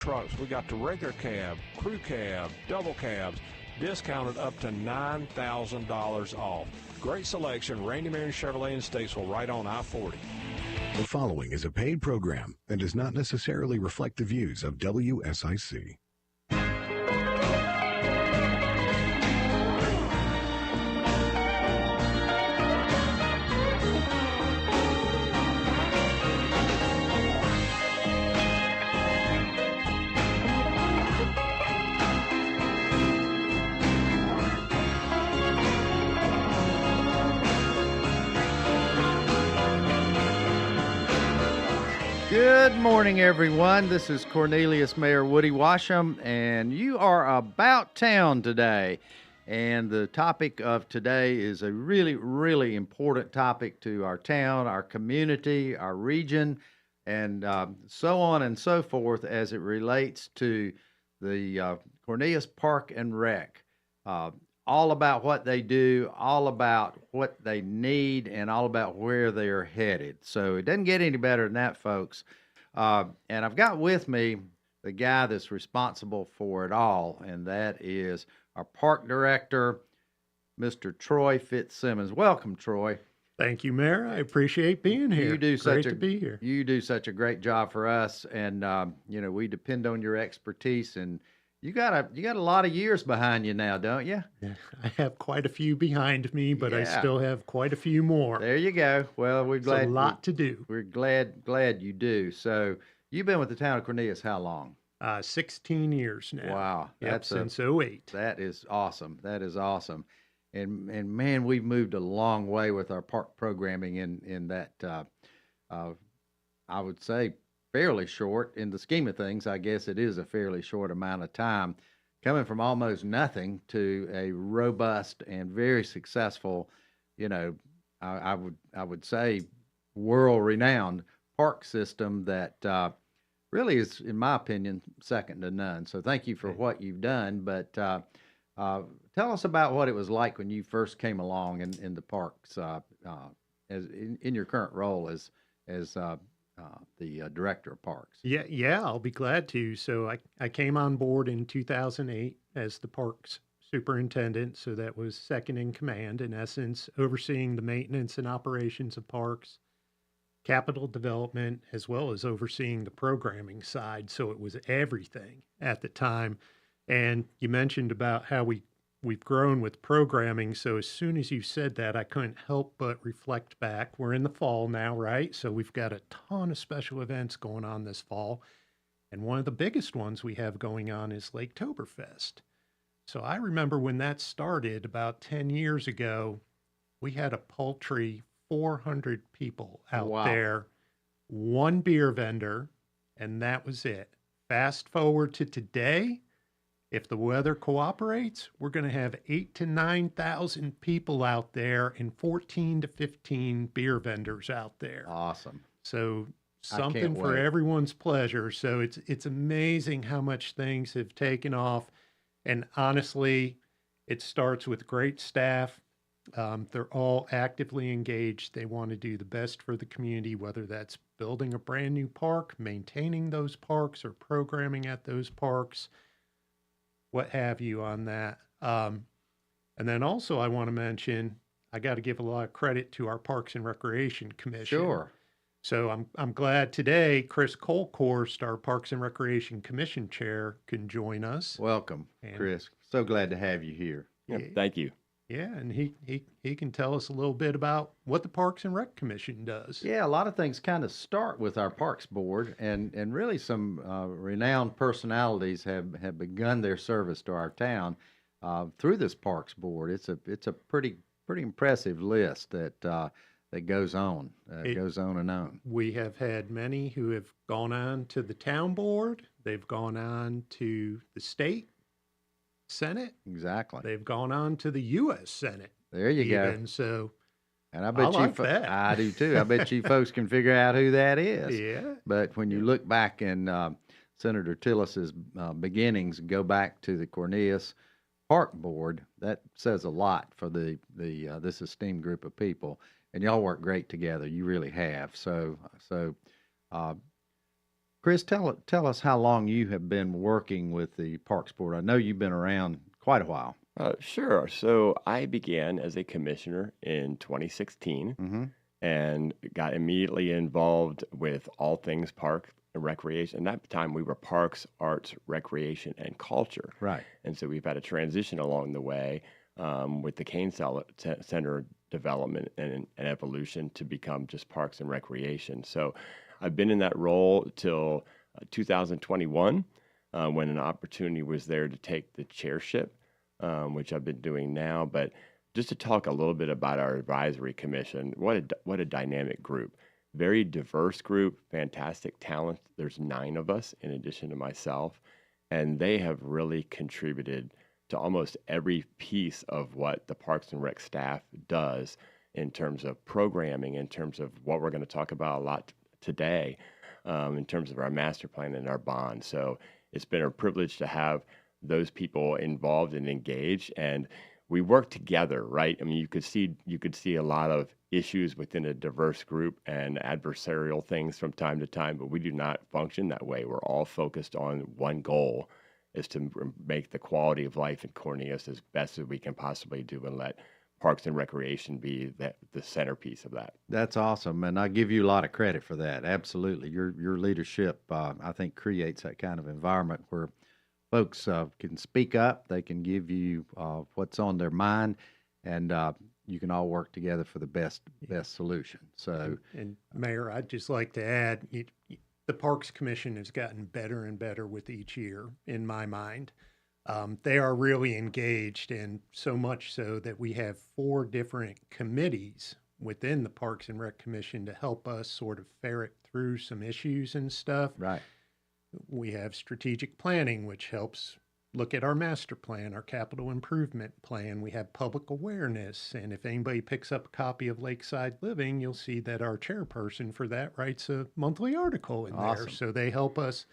trucks. We got the regular cab, crew cab, double cabs, discounted up to $9,000 off. Great selection. Randy Marion Chevrolet in Statesville, right on I-40. The following is a paid program and does not necessarily reflect the views of WSIC. Good morning, everyone. This is Cornelius, Mayor Woody Washam, and you are about town today. And the topic of today is a really, really important topic to our town, our community, our region, and so on and so forth as it relates to the Cornelius Park and Rec. All about what they do, all about what they need, and all about where they're headed. So it doesn't get any better than that, folks. And I've got with me the guy that's responsible for it all, and that is our park director, Mr. Troy Fitzsimmons. Welcome, Troy. Thank you, Mayor. I appreciate being here. Great to be here. You do such a great job for us, and we depend on your expertise. And you got a lot of years behind you now, don't you? Yeah, I have quite a few behind me, but I still have quite a few more. There you go. Well, we're glad. It's a lot to do. We're glad you do. So you've been with the town of Cornelius how long? 16 years now. Wow. Yep, since 08. That is awesome. That is awesome. And man, we've moved a long way with our park programming in that, I would say, fairly short in the scheme of things. I guess it is a fairly short amount of time, coming from almost nothing to a robust and very successful, I would say world-renowned park system that really is, in my opinion, second to none. So thank you for what you've done. But tell us about what it was like when you first came along in the parks, as in your current role as the director of parks. Yeah, I'll be glad to. So I came on board in 2008 as the parks superintendent. So that was second in command, in essence, overseeing the maintenance and operations of parks, capital development, as well as overseeing the programming side. So it was everything at the time. And you mentioned about how we've grown with programming. So as soon as you said that, I couldn't help but reflect back. We're in the fall now, right? So we've got a ton of special events going on this fall. And one of the biggest ones we have going on is Laketoberfest. So I remember when that started about 10 years ago, we had a paltry 400 people out there, one beer vendor, and that was it. Fast forward to today, if the weather cooperates, we're going to have 8,000 to 9,000 people out there and 14 to 15 beer vendors out there. Awesome. So something for everyone's pleasure. So it's amazing how much things have taken off. And honestly, it starts with great staff. They're all actively engaged. They want to do the best for the community, whether that's building a brand new park, maintaining those parks, or programming at those parks, what have you on that. And then also I want to mention, I got to give a lot of credit to our Parks and Recreation Commission. Sure. So I'm glad today Chris Kolkhorst, our Parks and Recreation Commission chair, can join us. Welcome, Chris. So glad to have you here. Thank you. Yeah, and he can tell us a little bit about what the Parks and Rec Commission does. Yeah, a lot of things kind of start with our Parks Board, and really some renowned personalities have begun their service to our town through this Parks Board. It's a pretty impressive list that goes on, goes on and on. We have had many who have gone on to the town board. They've gone on to the state Senate. Exactly. They've gone on to the U.S. Senate. There you go. So, and I bet I do too. I bet you folks can figure out who that is. Yeah. But when you look back in Senator Tillis's beginnings, go back to the Cornelius Park Board, that says a lot for this esteemed group of people. And y'all work great together. You really have. So Chris, tell us how long you have been working with the Parks Board. I know you've been around quite a while. Sure. So I began as a commissioner in 2016 Mm-hmm. and got immediately involved with all things park and recreation. At that time, we were parks, arts, recreation, and culture. Right. And so we've had a transition along the way with the Kane Center development and evolution to become just parks and recreation. So I've been in that role till 2021 when an opportunity was there to take the chairship, which I've been doing now. But just to talk a little bit about our advisory commission, what a dynamic group. Very diverse group, fantastic talent. There's 9 of us in addition to myself, and they have really contributed to almost every piece of what the Parks and Rec staff does in terms of programming, in terms of what we're going to talk about a lot today, in terms of our master plan and our bond. So it's been a privilege to have those people involved and engaged, and we work together, right? I mean, you could see a lot of issues within a diverse group and adversarial things from time to time, but we do not function that way. We're all focused on one goal, is to make the quality of life in Cornelius as best as we can possibly do and let Parks and Recreation be the centerpiece of that. That's awesome, and I give you a lot of credit for that. Absolutely. Your leadership, I think, creates that kind of environment where folks can speak up, they can give you what's on their mind, and you can all work together for the best solution. So, and Mayor, I'd just like to add, the Parks Commission has gotten better and better with each year, in my mind. They are really engaged, and so much so that we have 4 different committees within the Parks and Rec Commission to help us sort of ferret through some issues and stuff. right. We have strategic planning, which helps look at our master plan, our capital improvement plan. We have public awareness. And if anybody picks up a copy of Lakeside Living, you'll see that our chairperson for that writes a monthly article in Awesome. there. So they help us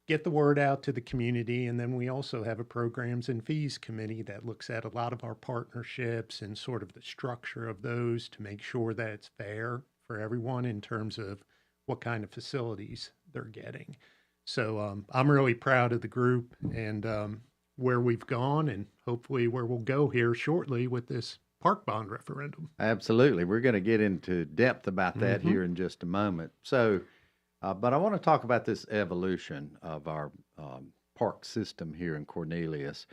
get the word out to the community. And then we also have a programs and fees committee that looks at a lot of our partnerships and sort of the structure of those to make sure that it's fair for everyone in terms of what kind of facilities they're getting. So I'm really proud of the group and where we've gone and hopefully where we'll go here shortly with this park bond referendum. Absolutely. We're going to get into depth about that here in just a moment. So, but I want to talk about this evolution of our park system here in Cornelius.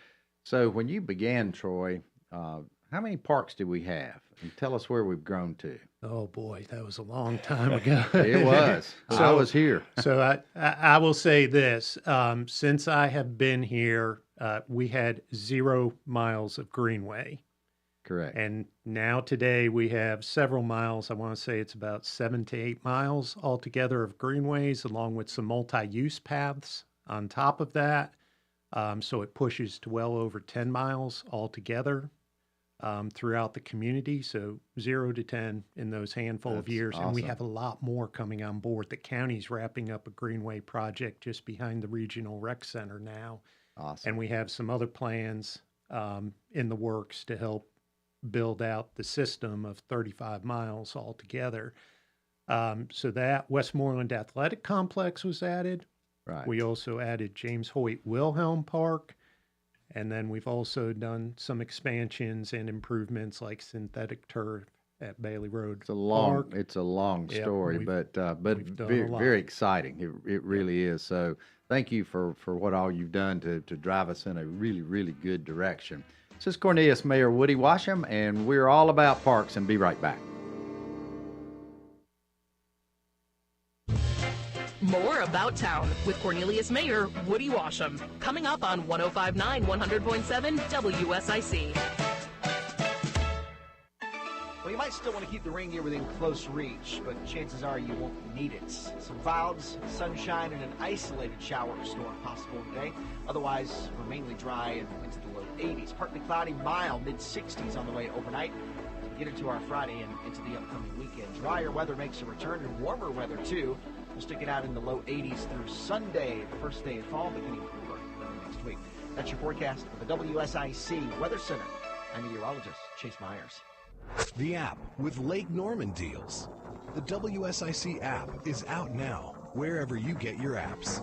So when you began, Troy, how many parks did we have? And tell us where we've grown to. Oh boy, that was a long time ago. It was. I was here. So I will say this, since I have been here, we had 0 miles of greenway. Correct. And now today we have several miles. I want to say it's about 7 to 8 miles altogether of greenways, along with some multi-use paths on top of that. So it pushes to well over 10 miles altogether throughout the community. So 0 to 10 in those handful of That's years. And we awesome. have a lot more coming on board. The county's wrapping up a greenway project just behind the regional rec center now. Awesome. And we have some other plans in the works to help build out the system of 35 miles altogether. So that Westmoreland Athletic Complex was added. Right. We also added James Hoyt Wilhelm Park. And then we've also done some expansions and improvements like synthetic turf at Bailey Road Park. It's a long Yep, story, we've but done very, a lot. very exciting. It really is. So thank you for what all you've done to drive us in a really, really good direction. This is Cornelius Mayor Woody Washam, and we're all about parks, and be right back. More About Town with Cornelius Mayor Woody Washam. Coming up on 105.9, 100.7 WSIC. Well, you might still want to keep the rain gear within close reach, but chances are you won't need it. Some clouds, sunshine, and an isolated shower or storm possible today. Otherwise, we're mainly dry and into the low 80s. Partly cloudy, mild, mid-60s on the way overnight. As we get into our Friday and into the upcoming weekend. Drier weather makes a return, and warmer weather, too. We'll stick it out in the low 80s through Sunday, the first day of fall, beginning cooler early next week. That's your forecast for the WSIC Weather Center. I'm meteorologist Chase Myers. The app with Lake Norman deals. The WSIC app is out now. wherever you get your apps.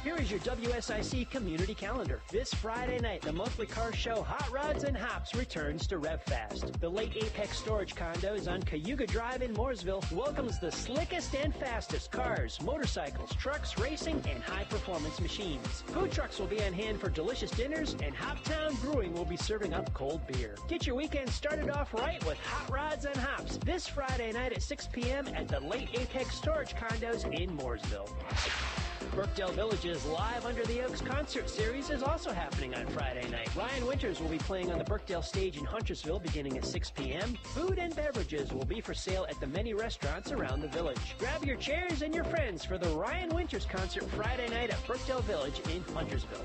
Here is your WSIC community calendar. This Friday night, the monthly car show Hot Rods and Hops returns to RevFast. The late Apex Storage Condos on Cayuga Drive in Mooresville welcomes the slickest and fastest cars, motorcycles, trucks, racing, and high-performance machines. Food trucks will be on hand for delicious dinners, and Hoptown Brewing will be serving up cold beer. Get your weekend started off right with Hot Rods and Hops this Friday night at 6 p.m. at the late Apex Storage Condos in Mooresville. Birkdale Village's Live Under the Oaks concert series is also happening on Friday night. Ryan Winters will be playing on the Birkdale stage in Huntersville beginning at 6 p.m. Food and beverages will be for sale at the many restaurants around the village. Grab your chairs and your friends for the Ryan Winters concert Friday night at Birkdale Village in Huntersville.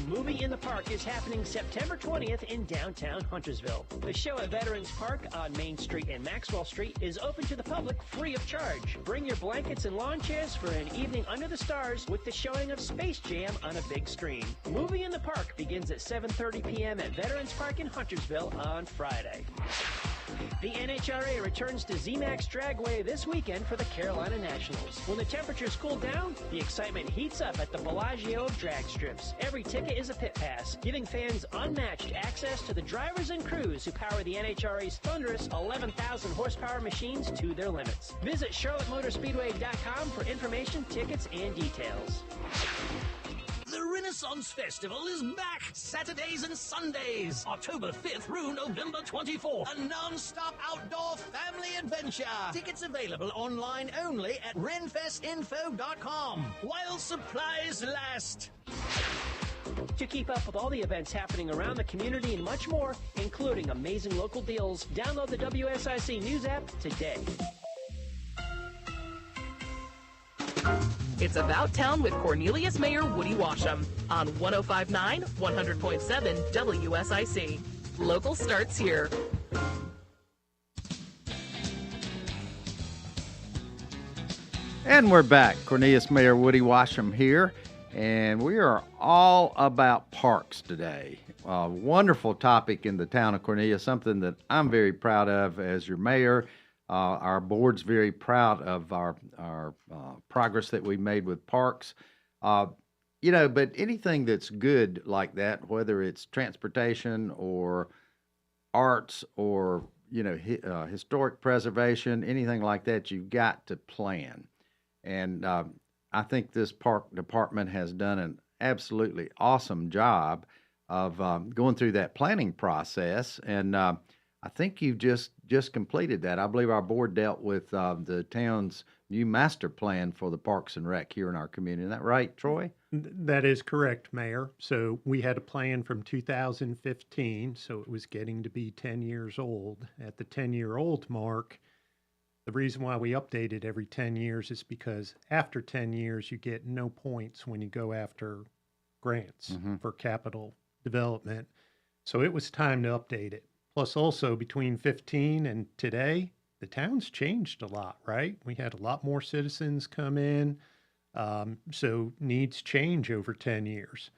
Movie in the Park is happening September 20th in downtown Huntersville. The show at Veterans Park on Main Street and Maxwell Street is open to the public free of charge. Bring your blankets and lawn chairs for an evening under the stars with the showing of Space Jam on a big screen. Movie in the Park begins at 7:30 p.m. at Veterans Park in Huntersville on Friday. The NHRA returns to ZMAX Dragway this weekend for the Carolina Nationals. When the temperatures cool down, the excitement heats up at the Bellagio of drag strips. Every ticket is a pit pass, giving fans unmatched access to the drivers and crews who power the NHRA's thunderous 11,000 horsepower machines to their limits. Visit CharlotteMotorspeedway.com for information, tickets, and details. The Renaissance Festival is back Saturdays and Sundays, October 5th through November 24th. A non-stop outdoor family adventure. Tickets available online only at renfestinfo.com while supplies last. To keep up with all the events happening around the community and much more, including amazing local deals, download the WSIC News app today. It's About Town with Cornelius Mayor Woody Washam on 105.9, 100.7 WSIC. Local starts here. And we're back. Cornelius Mayor Woody Washam here, and we are all about parks today. A wonderful topic in the town of Cornelius, something that I'm very proud of as your mayor. Our board's very proud of our progress that we made with parks. But anything that's good like that, whether it's transportation or arts or, historic preservation, anything like that, you've got to plan. And I think this park department has done an absolutely awesome job of going through that planning process. And I think you've just completed that. I believe our board dealt with the town's new master plan for the Parks and Rec here in our community. Isn't that right, Troy? That is correct, Mayor. So we had a plan from 2015, so it was getting to be 10 years old. At the 10-year-old mark, the reason why we update it every 10 years is because after 10 years, you get no points when you go after grants for capital development. So it was time to update it. Plus, also between 15 and today, the town's changed a lot, right? We had a lot more citizens come in, so needs change over 10 years.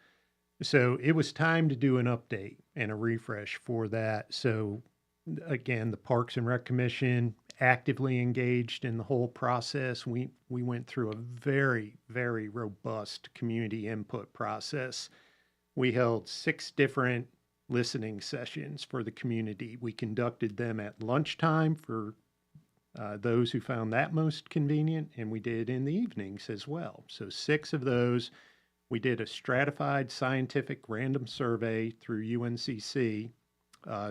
So it was time to do an update and a refresh for that. So again, the Parks and Rec Commission actively engaged in the whole process. We went through a very, very robust community input process. We held 6 different listening sessions for the community. We conducted them at lunchtime for those who found that most convenient, and we did in the evenings as well. So 6 of those. We did a stratified scientific random survey through UNCC,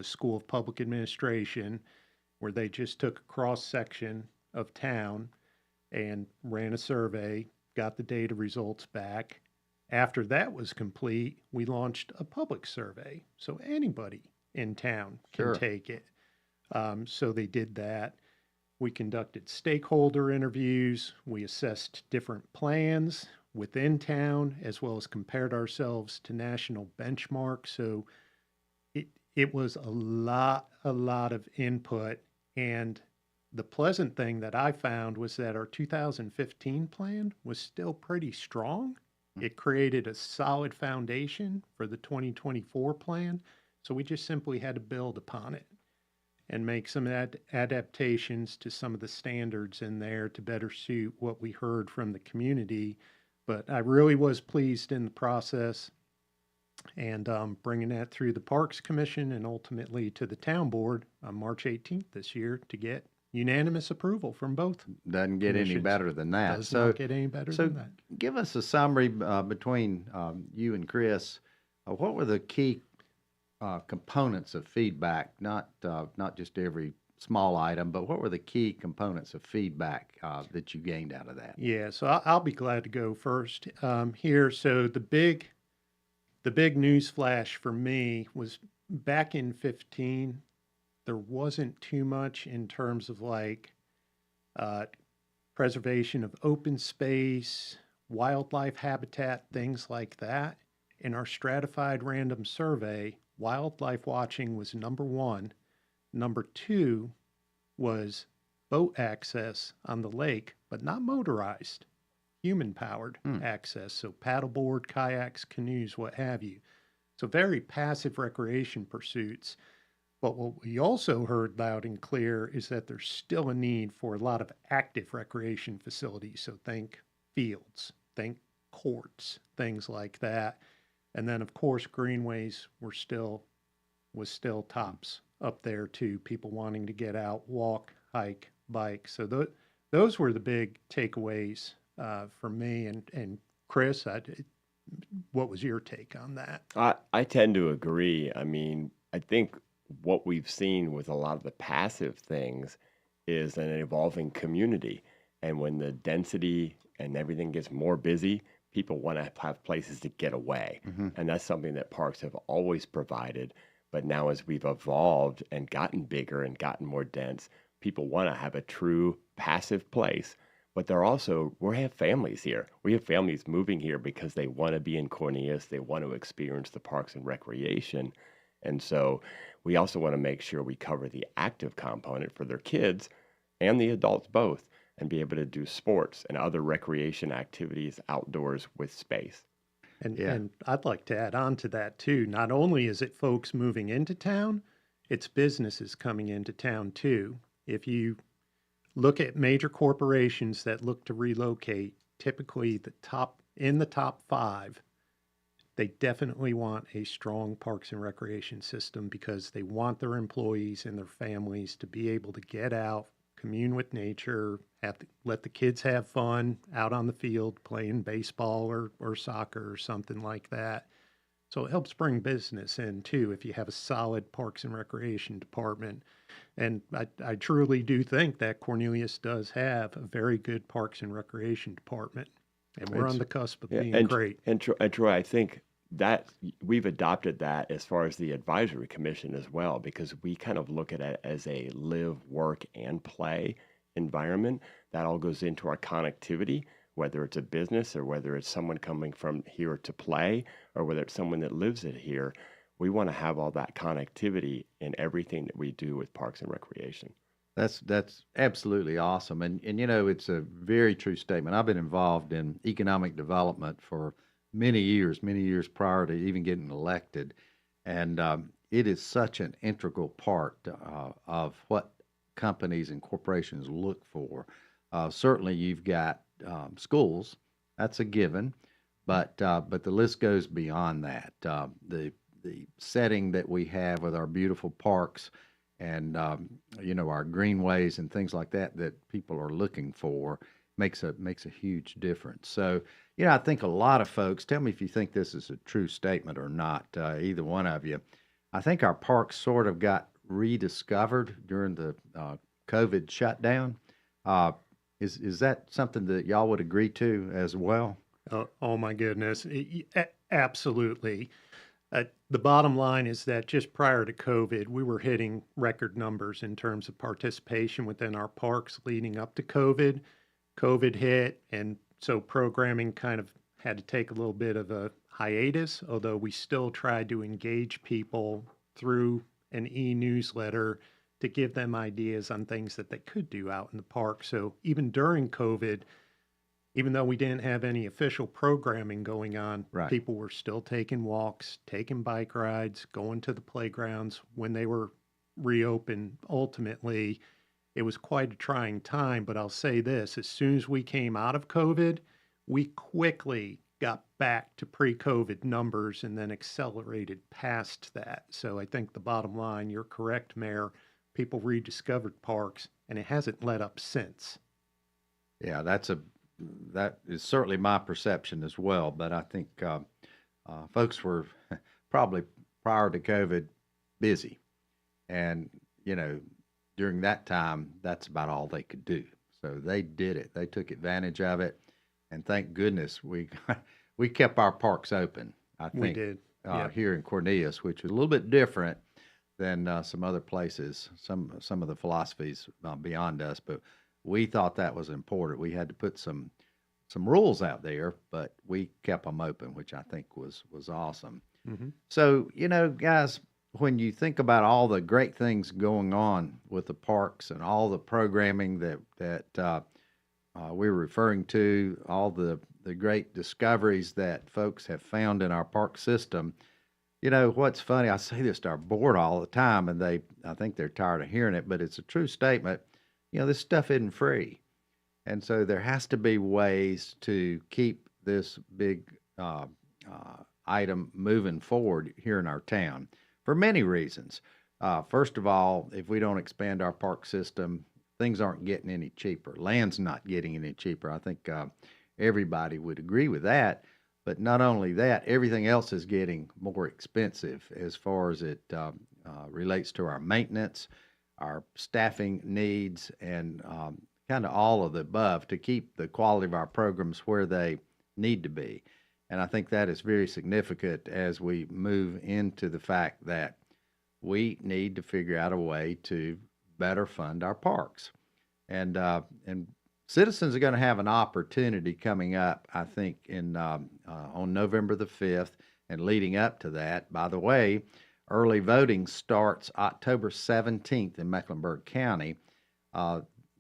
School of Public Administration, where they just took a cross-section of town and ran a survey, got the data results back. After that was complete, we launched a public survey, so anybody in town can take it. So they did that. We conducted stakeholder interviews. We assessed different plans within town, as well as compared ourselves to national benchmarks. So it was a lot of input. And the pleasant thing that I found was that our 2015 plan was still pretty strong. It created a solid foundation for the 2024 plan, so we just simply had to build upon it. and make some adaptations to some of the standards in there to better suit what we heard from the community. But I really was pleased in the process, and bringing that through the Parks Commission and ultimately to the town board on March 18th this year to get unanimous approval from both. Doesn't get any commissions. better than that. Does not get any better so than that. give us a summary between you and Chris. What were the key components of feedback? Not just every small item, but what were the key components of feedback that you gained out of that? Yeah, so I'll be glad to go first here. So the big news flash for me was back in 15. There wasn't too much in terms of like preservation of open space, wildlife habitat, things like that. In our stratified random survey, wildlife watching was number 1. Number 2 was boat access on the lake, but not motorized, human-powered access. So paddleboard, kayaks, canoes, what have you. So very passive recreation pursuits. But what we also heard loud and clear is that there's still a need for a lot of active recreation facilities. So think fields, think courts, things like that. And then, of course, greenways was still tops up there too. People wanting to get out, walk, hike, bike. So those were the big takeaways for me. And Chris, what was your take on that? I tend to agree. I mean, I think what we've seen with a lot of the passive things is an evolving community. And when the density and everything gets more busy, people want to have places to get away. Mm-hmm. And that's something that parks have always provided. But now as we've evolved and gotten bigger and gotten more dense, people want to have a true passive place. But we have families here. We have families moving here because they want to be in Cornelius. They want to experience the parks and recreation. And so we also want to make sure we cover the active component for their kids and the adults both, and be able to do sports and other recreation activities outdoors with space. And I'd like to add on to that too. Not only is it folks moving into town, it's businesses coming into town too. If you look at major corporations that look to relocate, typically the top 5, they definitely want a strong parks and recreation system because they want their employees and their families to be able to get out, commune with nature, let the kids have fun out on the field playing baseball or soccer or something like that. So it helps bring business in too if you have a solid parks and recreation department. And I truly do think that Cornelius does have a very good parks and recreation department. And we're on the cusp of being great. And Troy, I think that we've adopted that as far as the advisory commission as well, because we kind of look at it as a live, work, and play environment. That all goes into our connectivity, whether it's a business or whether it's someone coming from here to play or whether it's someone that lives it here. We want to have all that connectivity in everything that we do with parks and recreation. That's absolutely awesome. And you know, it's a very true statement. I've been involved in economic development for many years prior to even getting elected. And it is such an integral part of what companies and corporations look for. Certainly you've got schools, that's a given, but the list goes beyond that. The setting that we have with our beautiful parks and you know, our greenways and things like that people are looking for makes a huge difference. So, you know, I think a lot of folks, tell me if you think this is a true statement or not, either one of you. I think our parks sort of got rediscovered during the COVID shutdown. Is that something that y'all would agree to as well? Oh my goodness. Absolutely. The bottom line is that just prior to COVID, we were hitting record numbers in terms of participation within our parks leading up to COVID. COVID hit, and so programming kind of had to take a little bit of a hiatus, although we still tried to engage people through an e-newsletter to give them ideas on things that they could do out in the park. So even during COVID, even though we didn't have any official programming going on, right, people were still taking walks, taking bike rides, going to the playgrounds when they were reopen ultimately. It was quite a trying time, but I'll say this, as soon as we came out of COVID, we quickly got back to pre-COVID numbers and then accelerated past that. So I think the bottom line, you're correct, Mayor, people rediscovered parks, and it hasn't let up since. Yeah, that is certainly my perception as well. But I think folks were probably prior to COVID busy, and during that time, that's about all they could do. So they did it. They took advantage of it, and thank goodness we kept our parks open. I think we did here in Cornelius, which was a little bit different than some other places. Some of the philosophies beyond us, but we thought that was important. We had to put some rules out there, but we kept them open, which I think was awesome. Mm-hmm. So guys, when you think about all the great things going on with the parks and all the programming that we're referring to, all the great discoveries that folks have found in our park system, what's funny, I say this to our board all the time, and I think they're tired of hearing it, but it's a true statement. This stuff isn't free. And so there has to be ways to keep this big item moving forward here in our town for many reasons. First of all, if we don't expand our park system, things aren't getting any cheaper. Land's not getting any cheaper. I think everybody would agree with that. But not only that, everything else is getting more expensive as far as it relates to our maintenance, our staffing needs, and kind of all of the above to keep the quality of our programs where they need to be. And I think that is very significant as we move into the fact that we need to figure out a way to better fund our parks. And citizens are going to have an opportunity coming up, I think, on November the 5th and leading up to that. By the way, early voting starts October 17th in Mecklenburg County.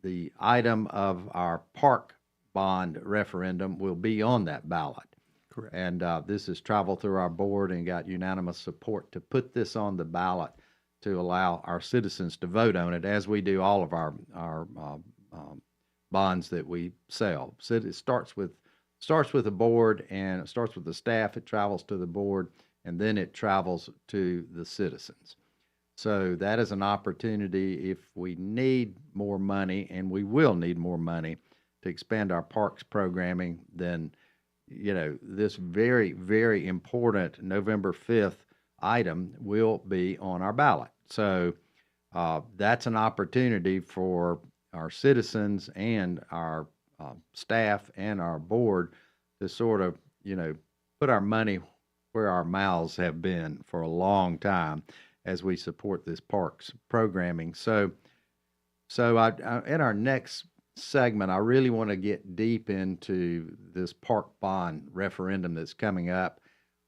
The item of our park bond referendum will be on that ballot. Correct. And this has traveled through our board and got unanimous support to put this on the ballot to allow our citizens to vote on it, as we do all of our bonds that we sell. So it starts with the board, and it starts with the staff. It travels to the board, and then it travels to the citizens. So that is an opportunity if we need more money, and we will need more money to expand our parks programming, then this very, very important November 5th item will be on our ballot. So that's an opportunity for our citizens and our staff and our board to sort of, put our money where our mouths have been for a long time as we support this parks programming. So in our next segment, I really want to get deep into this park bond referendum that's coming up,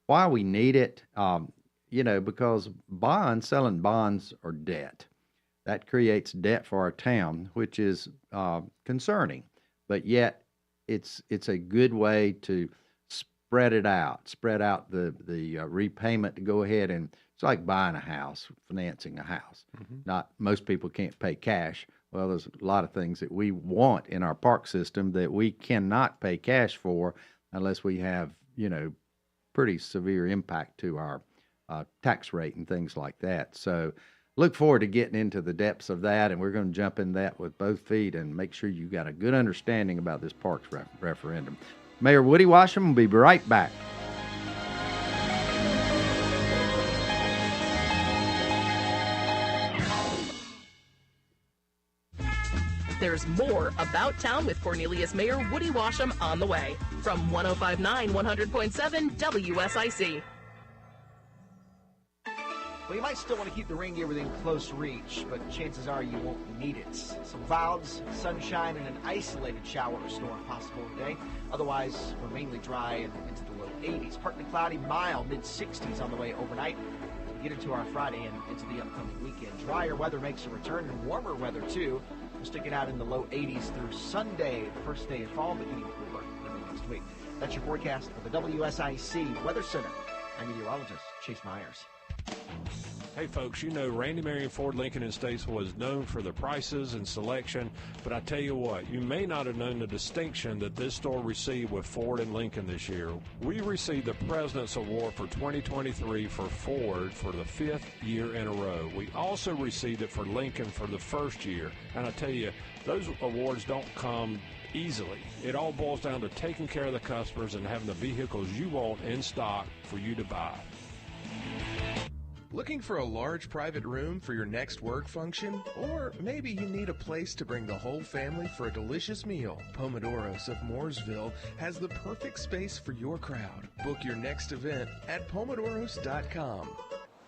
why we need it, because selling bonds are debt. That creates debt for our town, which is concerning, but yet it's a good way to spread out the repayment to go ahead, and it's like buying a house, financing a house. Mm-hmm. Not most people can't pay cash. Well, there's a lot of things that we want in our park system that we cannot pay cash for unless we have, pretty severe impact to our tax rate and things like that. So look forward to getting into the depths of that, and we're going to jump in that with both feet and make sure you got a good understanding about this parks referendum. Mayor Woody Washam will be right back. There's more About Town with Cornelius Mayor Woody Washam on the way from 105.9 100.7 WSIC. Well, you might still want to keep the rain gear within close reach, but chances are you won't need it. Some clouds, sunshine, and an isolated shower or storm possible today. Otherwise, we're mainly dry and into the low 80s. Partly cloudy, mild, mid-60s on the way overnight. As we get into our Friday and into the upcoming weekend. Drier weather makes a return, and warmer weather, too. We'll stick it out in the low 80s through Sunday, the first day of fall, but getting cooler early next week. That's your forecast for the WSIC Weather Center. I'm meteorologist Chase Myers. Hey folks, you know Randy Marion Ford Lincoln in Statesville is known for the prices and selection, but I tell you what, you may not have known the distinction that this store received with Ford and Lincoln this year. We received the President's Award for 2023 for Ford for the 5th year in a row. We also received it for Lincoln for the first year, and I tell you, those awards don't come easily. It all boils down to taking care of the customers and having the vehicles you want in stock for you to buy. Looking for a large private room for your next work function? Or maybe you need a place to bring the whole family for a delicious meal? Pomodoros of Mooresville has the perfect space for your crowd. Book your next event at pomodoros.com.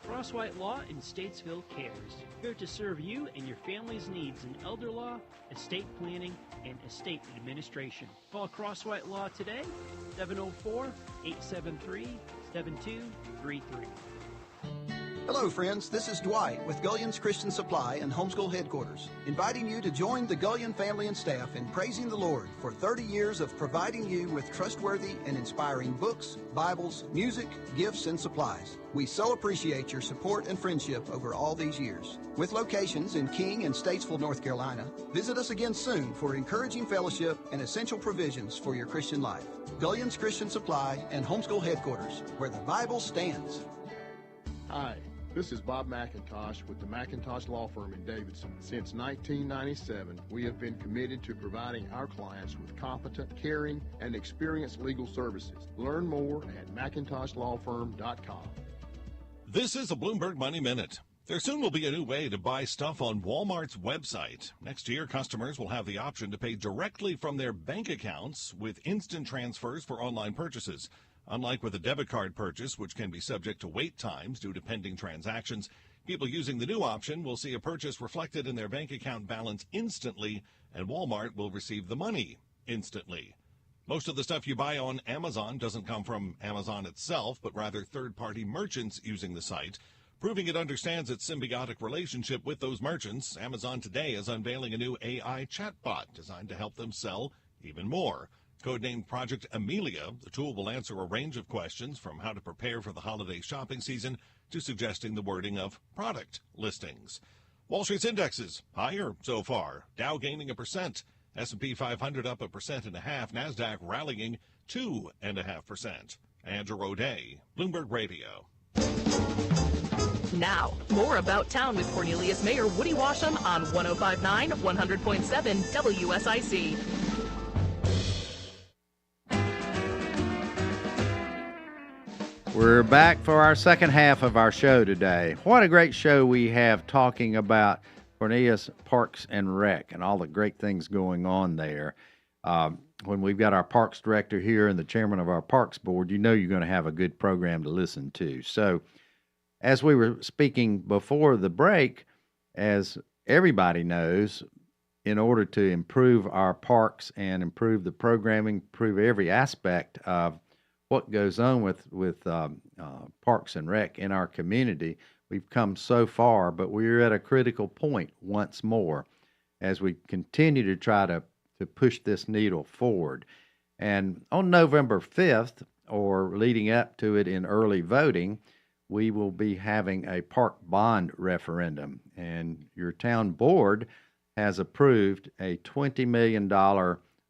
Crosswhite Law in Statesville cares. Here to serve you and your family's needs in elder law, estate planning, and estate administration. Call Crosswhite Law today, 704-873-7233. Hello, friends. This is Dwight with Gullion's Christian Supply and Homeschool Headquarters, inviting you to join the Gullion family and staff in praising the Lord for 30 years of providing you with trustworthy and inspiring books, Bibles, music, gifts, and supplies. We so appreciate your support and friendship over all these years. With locations in King and Statesville, North Carolina, visit us again soon for encouraging fellowship and essential provisions for your Christian life. Gullion's Christian Supply and Homeschool Headquarters, where the Bible stands. Hi. This is Bob McIntosh with the McIntosh Law Firm in Davidson. Since 1997, we have been committed to providing our clients with competent, caring, and experienced legal services. Learn more at McIntoshLawFirm.com. This is a Bloomberg Money Minute. There soon will be a new way to buy stuff on Walmart's website. Next year, customers will have the option to pay directly from their bank accounts with instant transfers for online purchases. Unlike with a debit card purchase, which can be subject to wait times due to pending transactions, people using the new option will see a purchase reflected in their bank account balance instantly, and Walmart will receive the money instantly. Most of the stuff you buy on Amazon doesn't come from Amazon itself, but rather third-party merchants using the site. Proving it understands its symbiotic relationship with those merchants, Amazon today is unveiling a new AI chatbot designed to help them sell even more. Codenamed Project Amelia, the tool will answer a range of questions from how to prepare for the holiday shopping season to suggesting the wording of product listings. Wall Street's indexes higher so far. Dow gaining 1%, S&P 500 up 1.5%, NASDAQ rallying 2.5%. Andrew O'Day, Bloomberg Radio. Now, more About Town with Cornelius Mayor Woody Washam on 105.9, 100.7 WSIC. We're back for our second half of our show today. What a great show we have talking about Cornelius Parks and Rec and all the great things going on there. When we've got our parks director here and the chairman of our parks board, you know you're going to have a good program to listen to. So as we were speaking before the break, as everybody knows, in order to improve our parks and improve the programming, improve every aspect of what goes on with Parks and Rec in our community, we've come so far, but we're at a critical point once more as we continue to try to push this needle forward. And on November 5th, or leading up to it in early voting, we will be having a park bond referendum. And your town board has approved a $20 million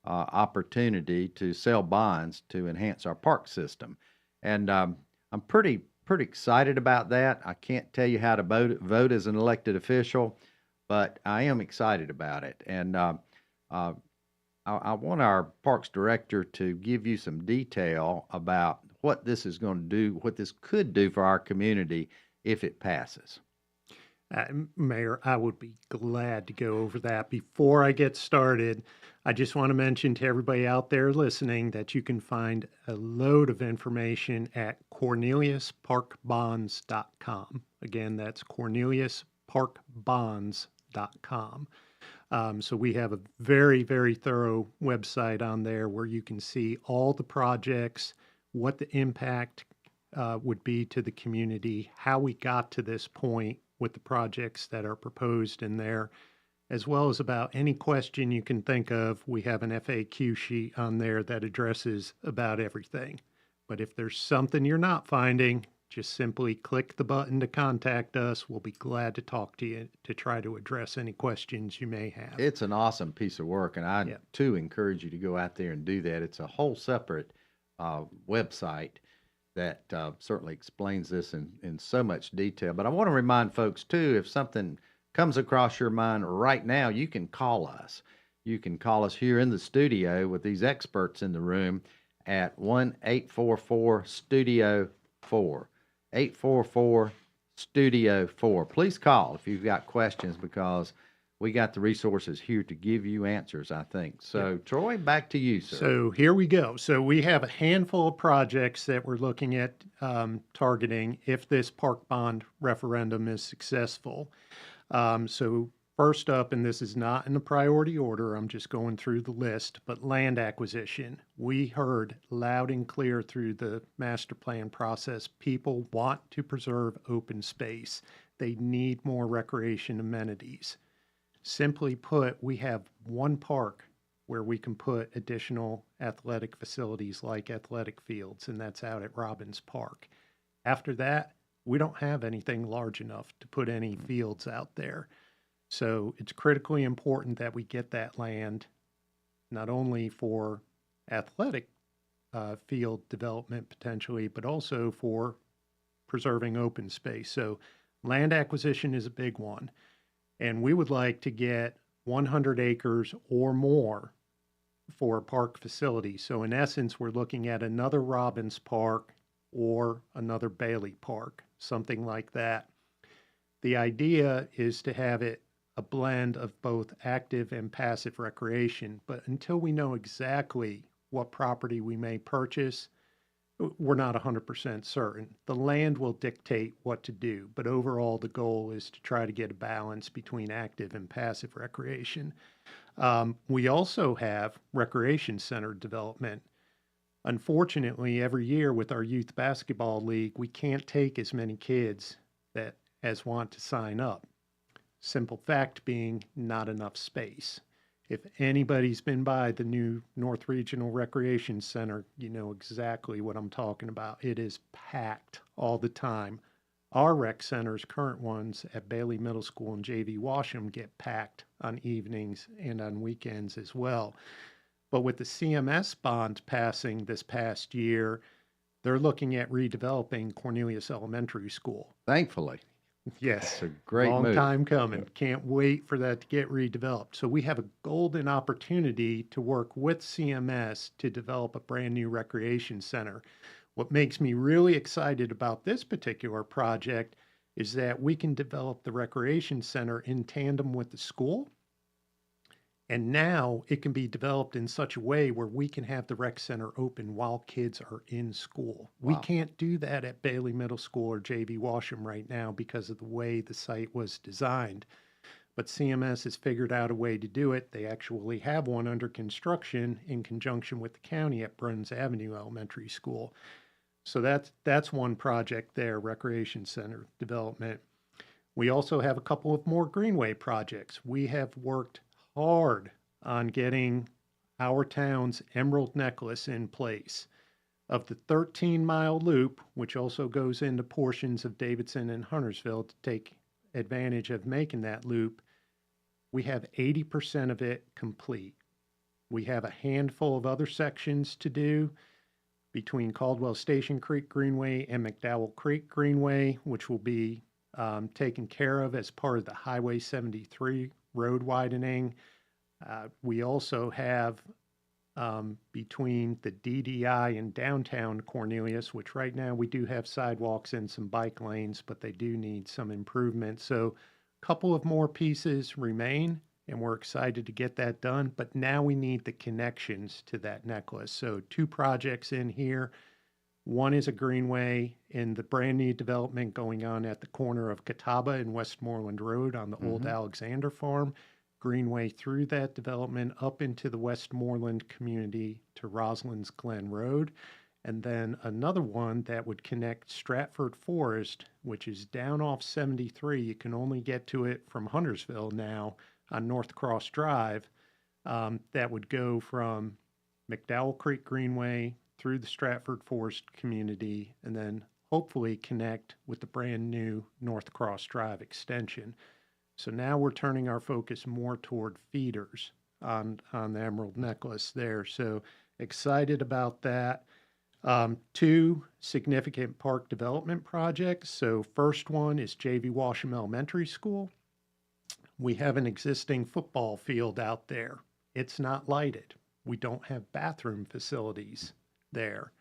opportunity to sell bonds to enhance our park system. And I'm pretty excited about that. I can't tell you how to vote as an elected official, but I am excited about it. And I want our parks director to give you some detail about what this is going to do, what this could do for our community if it passes. Mayor, I would be glad to go over that. Before I get started, I just want to mention to everybody out there listening that you can find a load of information at CorneliusParkBonds.com. Again, that's CorneliusParkBonds.com. So we have a very, very thorough website on there where you can see all the projects, what the impact would be to the community, how we got to this point with the projects that are proposed in there, as well as about any question you can think of. We have an FAQ sheet on there that addresses about everything. But if there's something you're not finding, Just simply click the button to contact us. We'll be glad to talk to you to try to address any questions you may have. It's an awesome piece of work, and I, too, encourage you to go out there and do that. It's a whole separate website that certainly explains this in so much detail. But I want to remind folks, too, if something comes across your mind right now, you can call us. You can call us here in the studio with these experts in the room at 1-844-STUDIO-4. 844-STUDIO-4. Please call if you've got questions, because we got the resources here to give you answers, I think. So, Troy, back to you, sir. So here we go. So we have a handful of projects that we're looking at targeting if this park bond referendum is successful. So first up, and this is not in the priority order, I'm just going through the list, but land acquisition. We heard loud and clear through the master plan process, people want to preserve open space. They need more recreation amenities. Simply put, we have one park where we can put additional athletic facilities like athletic fields, and that's out at Robbins Park. After that, we don't have anything large enough to put any fields out there. So it's critically important that we get that land, not only for athletic field development potentially, but also for preserving open space. So land acquisition is a big one. And we would like to get 100 acres or more for a park facility. So in essence, we're looking at another Robbins Park or another Bailey Park, something like that. The idea is to have it a blend of both active and passive recreation, but until we know exactly what property we may purchase, we're not 100% certain. The land will dictate what to do, but overall the goal is to try to get a balance between active and passive recreation. We also have recreation center development. Unfortunately, every year with our youth basketball league, we can't take as many kids as want to sign up. Simple fact being, not enough space. If anybody's been by the new North Regional Recreation Center, you know exactly what I'm talking about. It is packed all the time. Our rec centers, current ones at Bailey Middle School and JV Washam, get packed on evenings and on weekends as well. But with the CMS bond passing this past year, they're looking at redeveloping Cornelius Elementary School. Thankfully. Yes, it's a great long time coming. Can't wait for that to get redeveloped. So we have a golden opportunity to work with CMS to develop a brand new recreation center. What makes me really excited about this particular project is that we can develop the recreation center in tandem with the school. And now it can be developed in such a way where we can have the rec center open while kids are in school. Wow. We can't do that at Bailey Middle School or JV Washam right now because of the way the site was designed. But CMS has figured out a way to do it. They actually have one under construction in conjunction with the county at Bruns Avenue Elementary School. So that's one project there, recreation center development. We also have a couple of more greenway projects. We have worked hard on getting our town's Emerald Necklace in place. Of the 13-mile loop, which also goes into portions of Davidson and Huntersville to take advantage of making that loop, we have 80% of it complete. We have a handful of other sections to do between Caldwell Station Creek Greenway and McDowell Creek Greenway, which will be taken care of as part of the Highway 73 road widening. We also have between the DDI and downtown Cornelius, which right now we do have sidewalks and some bike lanes, but they do need some improvement. So a couple of more pieces remain, and we're excited to get that done. But now we need the connections to that necklace. So 2 projects in here. One is a greenway in the brand new development going on at the corner of Catawba and Westmoreland Road on the old Alexander Farm. Greenway through that development up into the Westmoreland community to Roslyn's Glen Road. And then another one that would connect Stratford Forest, which is down off 73. You can only get to it from Huntersville now on North Cross Drive. That would go from McDowell Creek Greenway through the Stratford Forest community and then hopefully connect with the brand new North Cross Drive extension. So now we're turning our focus more toward feeders on the Emerald Necklace there. So excited about that. 2 significant park development projects. So first one is J.V. Washam Elementary School. We have an existing football field out there. It's not lighted. We don't have bathroom facilities there.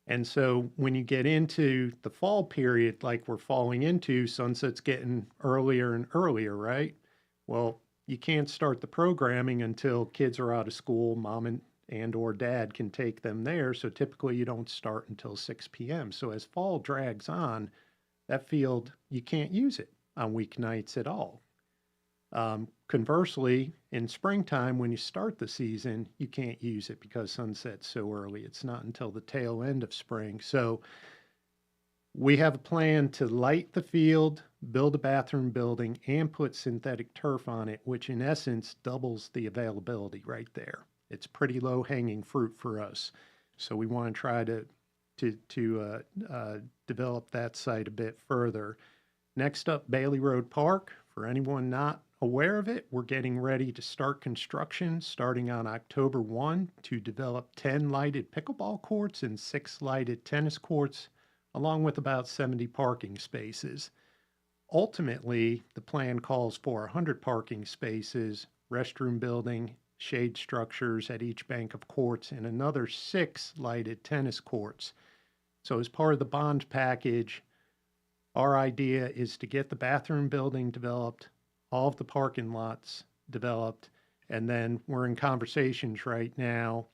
And so when you get into the fall period, like we're falling into, sunset's getting earlier and earlier, right? Well, you can't start the programming until kids are out of school, mom and or dad can take them there. So typically you don't start until 6 p.m. So as fall drags on, that field, you can't use it on weeknights at all. Conversely, in springtime, when you start the season, you can't use it because sunset's so early. It's not until the tail end of spring. So we have a plan to light the field, build a bathroom building, and put synthetic turf on it, which in essence doubles the availability right there. It's pretty low-hanging fruit for us. So we want to try to develop that site a bit further. Next up, Bailey Road Park. For anyone not aware of it, we're getting ready to start construction starting on October 1 to develop 10 lighted pickleball courts and 6 lighted tennis courts, along with about 70 parking spaces. Ultimately, the plan calls for 100 parking spaces, restroom building, shade structures at each bank of courts, and another 6 lighted tennis courts. So as part of the bond package, our idea is to get the bathroom building developed, all of the parking lots developed, and then we're in conversations right now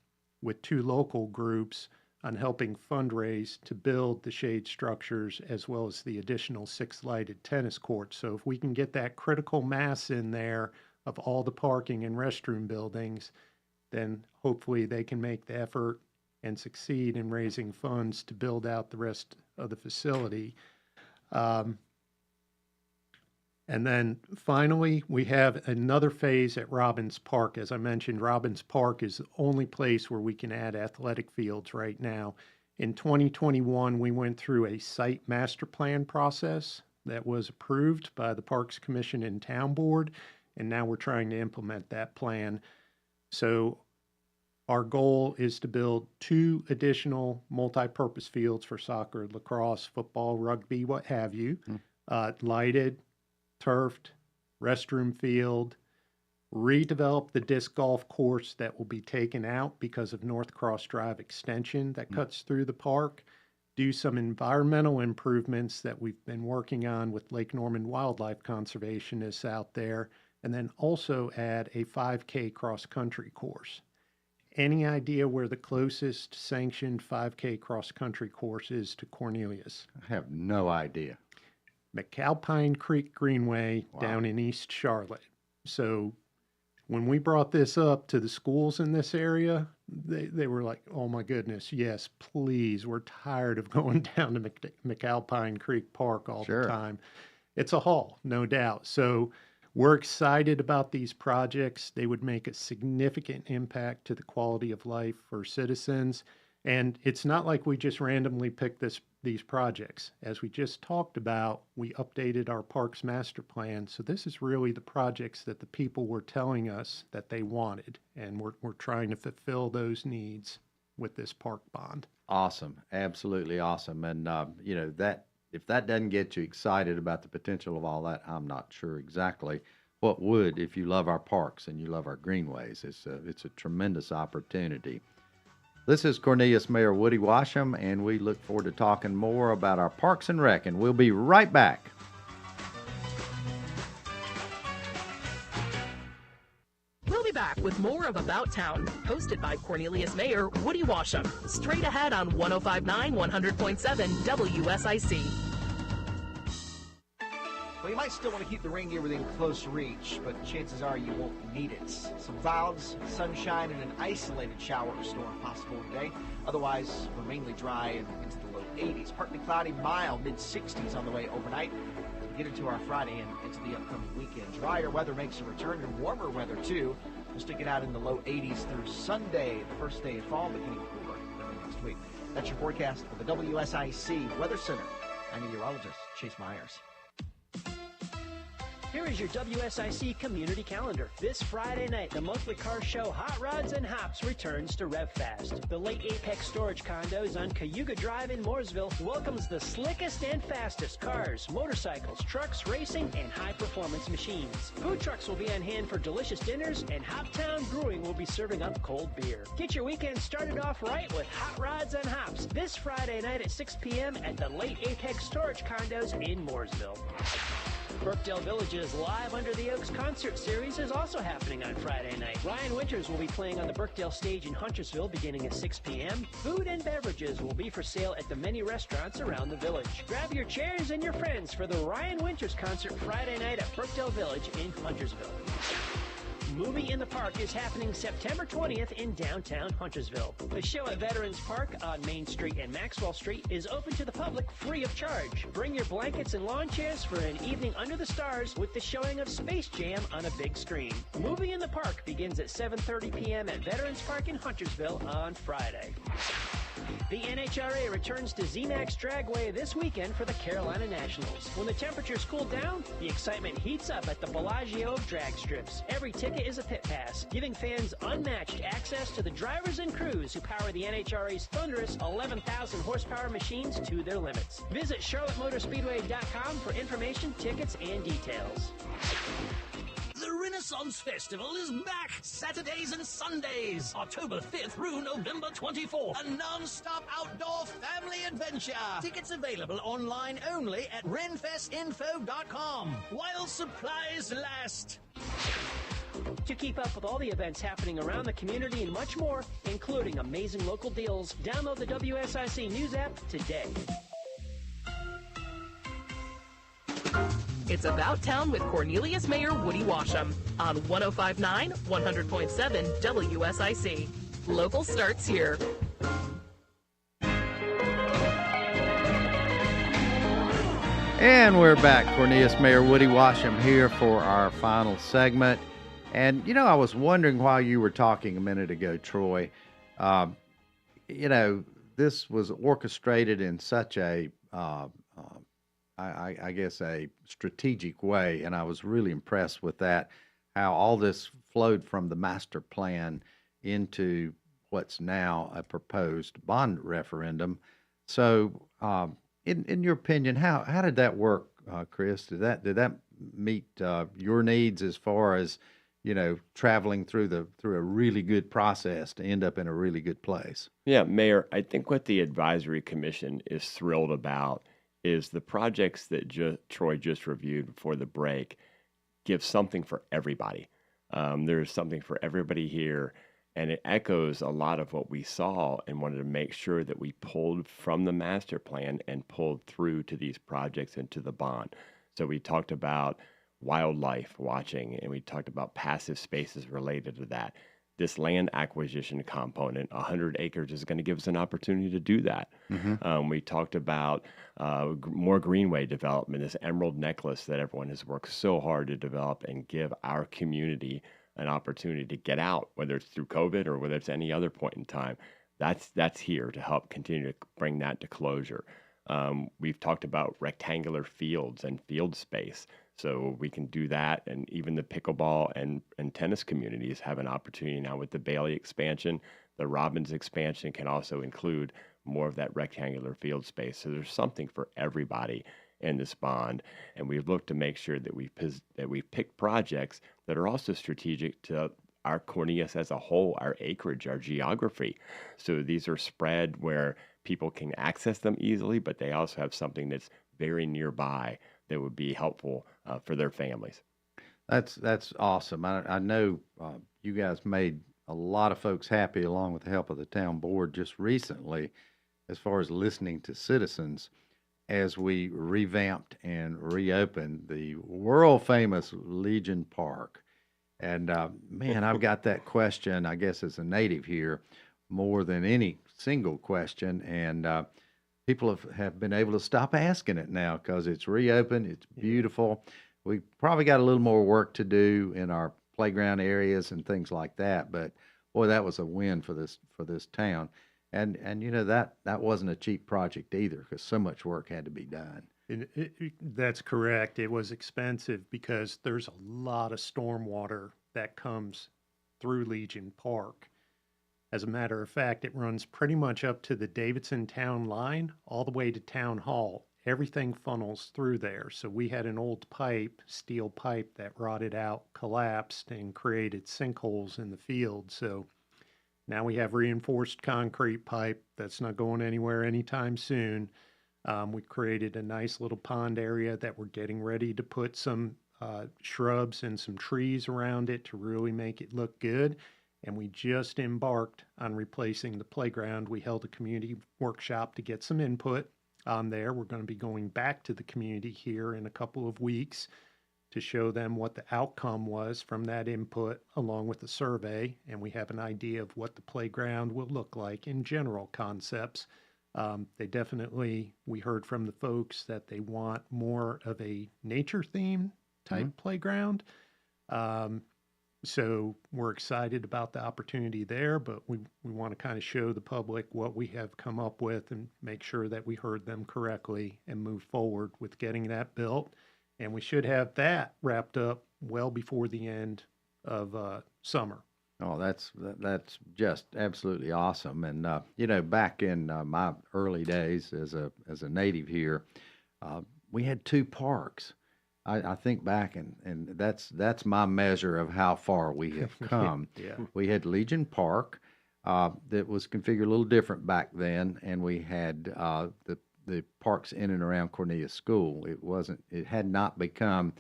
with 2 local groups on helping fundraise to build the shade structures as well as the additional 6 lighted tennis courts. So if we can get that critical mass in there of all the parking and restroom buildings, then hopefully they can make the effort and succeed in raising funds to build out the rest of the facility. And then finally, we have another phase at Robbins Park. As I mentioned, Robbins Park is the only place where we can add athletic fields right now. In 2021, we went through a site master plan process that was approved by the Parks Commission and Town Board, and now we're trying to implement that plan. So our goal is to build 2 additional multi-purpose fields for soccer, lacrosse, football, rugby, what have you, lighted, turfed, restroom field, redevelop the disc golf course that will be taken out because of North Cross Drive extension that cuts through the park, do some environmental improvements that we've been working on with Lake Norman wildlife conservationists out there, and then also add a 5K cross-country course. Any idea where the closest sanctioned 5K cross-country course is to Cornelius? I have no idea. McAlpine Creek Greenway down in East Charlotte. So when we brought this up to the schools in this area, they were like, oh my goodness, yes, please. We're tired of going down to McAlpine Creek Park all the time. It's a haul, no doubt. So we're excited about these projects. They would make a significant impact to the quality of life for citizens. And it's not like we just randomly picked these projects. As we just talked about, we updated our parks master plan. So this is really the projects that the people were telling us that they wanted. And we're trying to fulfill those needs with this park bond. Awesome. Absolutely awesome. And, you know, that if that doesn't get you excited about the potential of all that, I'm not sure exactly what would if you love our parks and you love our greenways. It's a tremendous opportunity. This is Cornelius Mayor Woody Washam, and we look forward to talking more about our Parks and Rec, and we'll be right back. We'll be back with more of About Town, hosted by Cornelius Mayor Woody Washam. Straight ahead on 105.9, 100.7 WSIC. Well, you might still want to keep the rain gear within close reach, but chances are you won't need it. Some clouds, sunshine, and an isolated shower or storm possible today. Otherwise, we're mainly dry and into the low 80s. Partly cloudy, mild, mid-60s on the way overnight. As we get into our Friday and into the upcoming weekend. Drier weather makes a return, and warmer weather, too. We'll stick it out in the low 80s through Sunday, the first day of fall, but getting cooler next week. That's your forecast for the WSIC Weather Center. I'm meteorologist Chase Myers. Here is your WSIC community calendar. This Friday night, the monthly car show Hot Rods and Hops returns to RevFast. The late Apex Storage Condos on Cayuga Drive in Mooresville welcomes the slickest and fastest cars, motorcycles, trucks, racing, and high-performance machines. Food trucks will be on hand for delicious dinners, and Hoptown Brewing will be serving up cold beer. Get your weekend started off right with Hot Rods and Hops this Friday night at 6 p.m. at the late Apex Storage Condos in Mooresville. Brookdale Village's Live Under the Oaks concert series is also happening on Friday night. Ryan Winters will be playing on the Brookdale stage in Huntersville beginning at 6 p.m. Food and beverages will be for sale at the many restaurants around the village. Grab your chairs and your friends for the Ryan Winters concert Friday night at Brookdale Village in Huntersville. Movie in the Park is happening September 20th in downtown Huntersville. The show at Veterans Park on Main Street and Maxwell Street is open to the public free of charge. Bring your blankets and lawn chairs for an evening under the stars with the showing of Space Jam on a big screen. Movie in the Park begins at 7:30 p.m. at Veterans Park in Huntersville on Friday. The NHRA returns to ZMAX Dragway this weekend for the Carolina Nationals. When the temperatures cool down, the excitement heats up at the Bellagio of drag strips. Every ticket is a pit pass, giving fans unmatched access to the drivers and crews who power the NHRA's thunderous 11,000 horsepower machines to their limits. Visit CharlotteMotorspeedway.com for information, tickets, and details. The Renaissance Festival is back Saturdays and Sundays, October 5th through November 24th. A non-stop outdoor family adventure. Tickets available online only at renfestinfo.com while supplies last. To keep up with all the events happening around the community and much more, including amazing local deals, download the WSIC News app today. It's About Town with Cornelius Mayor Woody Washam on 105.9, 100.7 WSIC. Local starts here. And we're back. Cornelius Mayor Woody Washam here for our final segment. And, you know, I was wondering while you were talking a minute ago, Troy, you know, this was orchestrated in such a I guess, a strategic way, and I was really impressed with that, how all this flowed from the master plan into what's now a proposed bond referendum. So, in your opinion, how did that work, Chris? Did that meet your needs as far as, you know, traveling through a really good process to end up in a really good place? Yeah, Mayor, I think what the advisory commission is thrilled about is the projects that Troy just reviewed before the break give something for everybody. There's something for everybody here, and it echoes a lot of what we saw and wanted to make sure that we pulled from the master plan and pulled through to these projects and to the bond. So we talked about wildlife watching, and we talked about passive spaces related to that. This land acquisition component, 100 acres, is going to give us an opportunity to do that. Mm-hmm. We talked about more greenway development, this emerald necklace that everyone has worked so hard to develop and give our community an opportunity to get out, whether it's through COVID or whether it's any other point in time. That's here to help continue to bring that to closure. We've talked about rectangular fields and field space. So we can do that, and even the pickleball and tennis communities have an opportunity now with the Bailey expansion. The Robbins expansion can also include more of that rectangular field space. So there's something for everybody in this bond, and we've looked to make sure that we pick projects that are also strategic to our Cornelius as a whole, our acreage, our geography. So these are spread where people can access them easily, but they also have something that's very nearby that would be helpful for their families. That's awesome. I know you guys made a lot of folks happy, along with the help of the town board just recently, as far as listening to citizens as we revamped and reopened the world famous Legion Park. And man, I've got that question, I guess as a native here, more than any single question. And people have been able to stop asking it now because it's reopened. It's beautiful. We probably got a little more work to do in our playground areas and things like that. But boy, that was a win for this town. And you know that wasn't a cheap project either, because so much work had to be done. That's correct. It was expensive because there's a lot of stormwater that comes through Legion Park. As a matter of fact, it runs pretty much up to the Davidson town line, all the way to Town Hall. Everything funnels through there. So we had an old pipe, steel pipe, that rotted out, collapsed, and created sinkholes in the field. So now we have reinforced concrete pipe that's not going anywhere anytime soon. We created a nice little pond area that we're getting ready to put some shrubs and some trees around it to really make it look good. And we just embarked on replacing the playground. We held a community workshop to get some input on there. We're going to be going back to the community here in a couple of weeks to show them what the outcome was from that input, along with the survey. And we have an idea of what the playground will look like in general concepts. They definitely, we heard from the folks that they want more of a nature theme type playground. So we're excited about the opportunity there, but we want to kind of show the public what we have come up with and make sure that we heard them correctly and move forward with getting that built. And we should have that wrapped up well before the end of summer. Oh, that's just absolutely awesome. And you know, back in my early days as a native here, we had 2 parks. I think back, and that's my measure of how far we have come. Yeah. We had Legion Park that was configured a little different back then, and we had the parks in and around Cornelius School. It had not become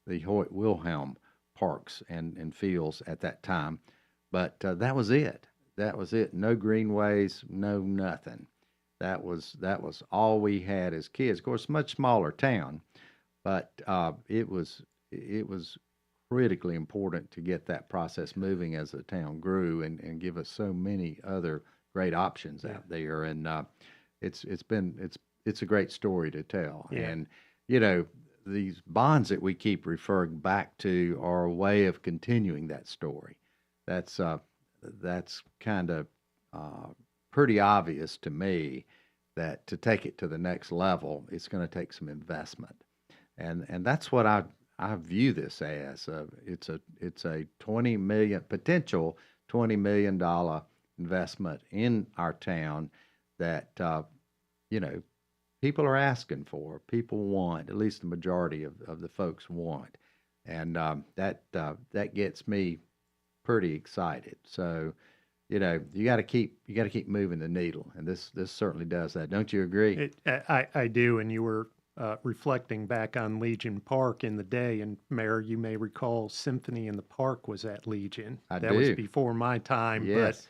the Hoyt Wilhelm parks and fields at that time, but that was it. That was it. No greenways, no nothing. That was all we had as kids. Of course, much smaller town. But it was critically important to get that process moving as the town grew and give us so many other great options out there. And it's a great story to tell. Yeah. And you know, these bonds that we keep referring back to are a way of continuing that story. That's kind of pretty obvious to me that to take it to the next level, it's going to take some investment. And that's what I view this as. It's a potential $20 million investment in our town that you know, people are asking for, people want, at least the majority of the folks want, and that gets me pretty excited. So, you know, you got to keep moving the needle, and this certainly does that. Don't you agree? I do, and you were reflecting back on Legion Park in the day, and Mayor, you may recall Symphony in the Park was at Legion. That was before my time. Yes.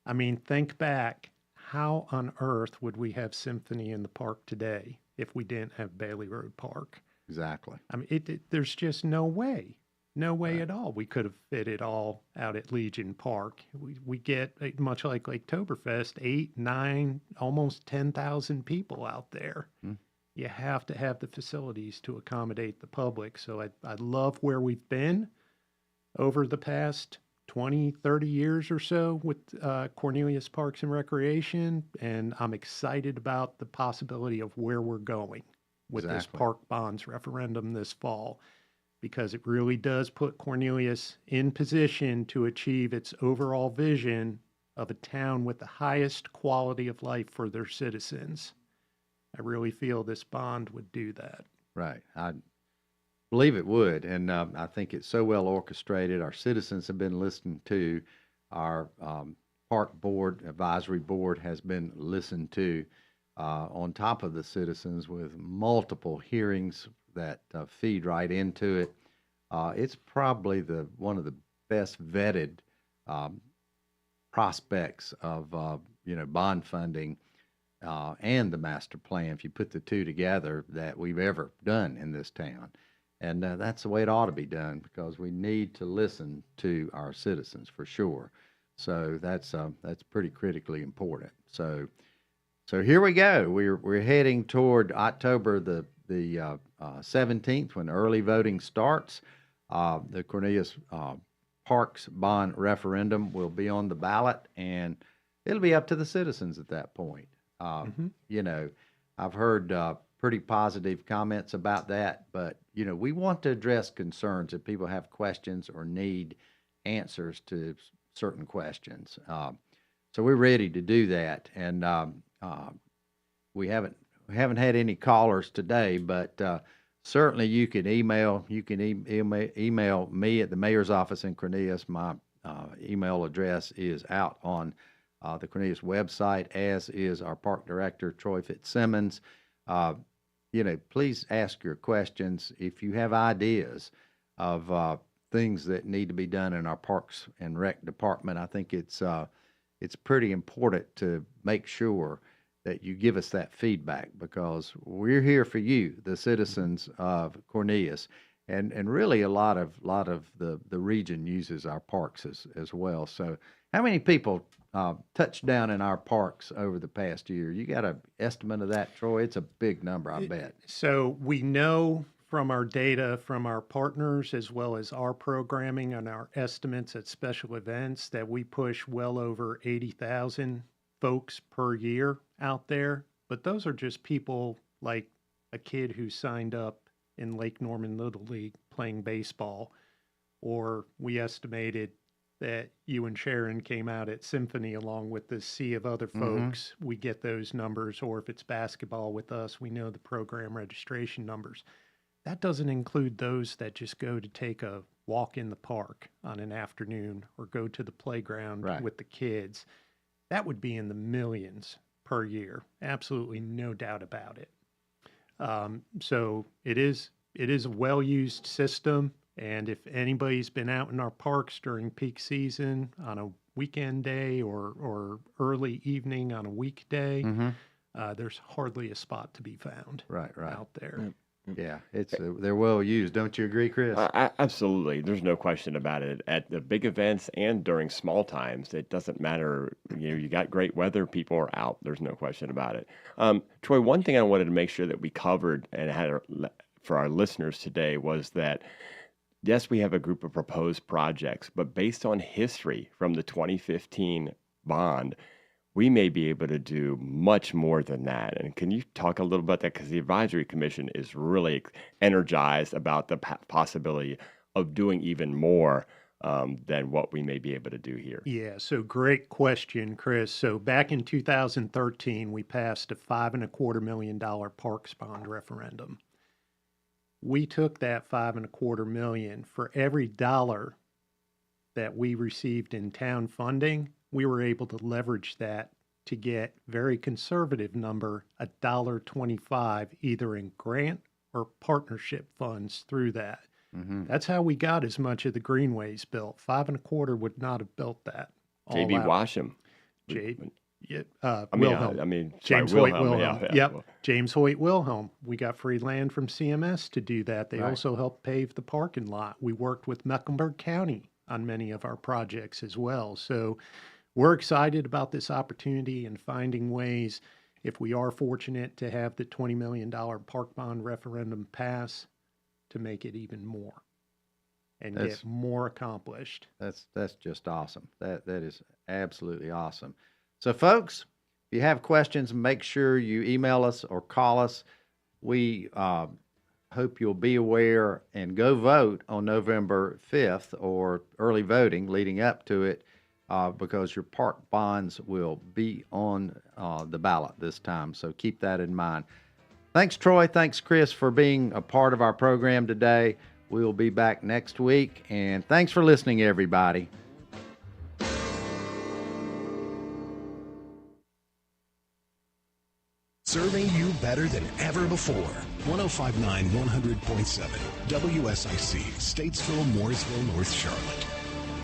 But I mean, think back, how on earth would we have Symphony in the Park today if we didn't have Bailey Road Park? Exactly. I mean, there's just no way at all we could have fit it all out at Legion Park. We get, much like Oktoberfest, 8, 9, almost 10,000 people out there. You have to have the facilities to accommodate the public. So I love where we've been over the past 20, 30 years or so with Cornelius Parks and Recreation, and I'm excited about the possibility of where we're going with this park bonds referendum this fall, because it really does put Cornelius in position to achieve its overall vision of a town with the highest quality of life for their citizens. I really feel this bond would do that. Right. I believe it would. And I think it's so well orchestrated. Our citizens have been listened to. Our park board, advisory board has been listened to on top of the citizens with multiple hearings that feed right into it. It's probably one of the best vetted prospects of bond funding and the master plan, if you put the two together, that we've ever done in this town. And that's the way it ought to be done, because we need to listen to our citizens for sure. So that's pretty critically important. So here we go. We're heading toward October the 17th, when early voting starts. The Cornelius Parks Bond referendum will be on the ballot, and it'll be up to the citizens at that point. You know, I've heard pretty positive comments about that, but, you know, we want to address concerns if people have questions or need answers to certain questions. So we're ready to do that, and we haven't had any callers today, but certainly you can email me at the mayor's office in Cornelius. My email address is out on the Cornelius website, as is our park director, Troy Fitzsimmons. You know, please ask your questions. If you have ideas of things that need to be done in our Parks and Rec department, I think it's pretty important to make sure that you give us that feedback, because we're here for you, the citizens of Cornelius, and really a lot of the region uses our parks as well. So how many people touched down in our parks over the past year? You got an estimate of that, Troy? It's a big number, I bet. So we know from our data from our partners, as well as our programming and our estimates at special events, that we push well over 80,000 folks per year out there. But those are just people like a kid who signed up in Lake Norman Little League playing baseball, or we estimated that you and Sharon came out at Symphony along with this sea of other folks. We get those numbers, or if it's basketball with us, we know the program registration numbers. That doesn't include those that just go to take a walk in the park on an afternoon or go to the playground with the kids. That would be in the millions per year. Absolutely no doubt about it. So it is a well-used system. And if anybody's been out in our parks during peak season on a weekend day or early evening on a weekday, there's hardly a spot to be found out there. Yeah, they're well used. Don't you agree, Chris? Absolutely. There's no question about it. At the big events and during small times, it doesn't matter. You know, you got great weather, people are out. There's no question about it. Troy, one thing I wanted to make sure that we covered and had for our listeners today was that, yes, we have a group of proposed projects, but based on history from the 2015 bond, we may be able to do much more than that. And can you talk a little about that? Because the advisory commission is really energized about the possibility of doing even more than what we may be able to do here. Yeah, so great question, Chris. So back in 2013, we passed a $5.25 million parks bond referendum. We took that $5.25 million. For every dollar that we received in town funding, we were able to leverage that to get very conservative number, $1.25, either in grant or partnership funds through that. That's how we got as much of the greenways built. $5.25 would not have built that. J.B. Washam. James Hoyt Wilhelm. James Hoyt Wilhelm. We got free land from CMS to do that. They also helped pave the parking lot. We worked with Mecklenburg County on many of our projects as well. So we're excited about this opportunity and finding ways, if we are fortunate to have the $20 million park bond referendum pass, to make it even more and get more accomplished. That's just awesome. That is absolutely awesome. So, folks, if you have questions, make sure you email us or call us. We hope you'll be aware and go vote on November 5th, or early voting leading up to it, because your park bonds will be on the ballot this time. So keep that in mind. Thanks, Troy. Thanks, Chris, for being a part of our program today. We will be back next week. And thanks for listening, everybody. Serving you better than ever before. 105.9, 100.7. WSIC, Statesville, Mooresville, North Charlotte.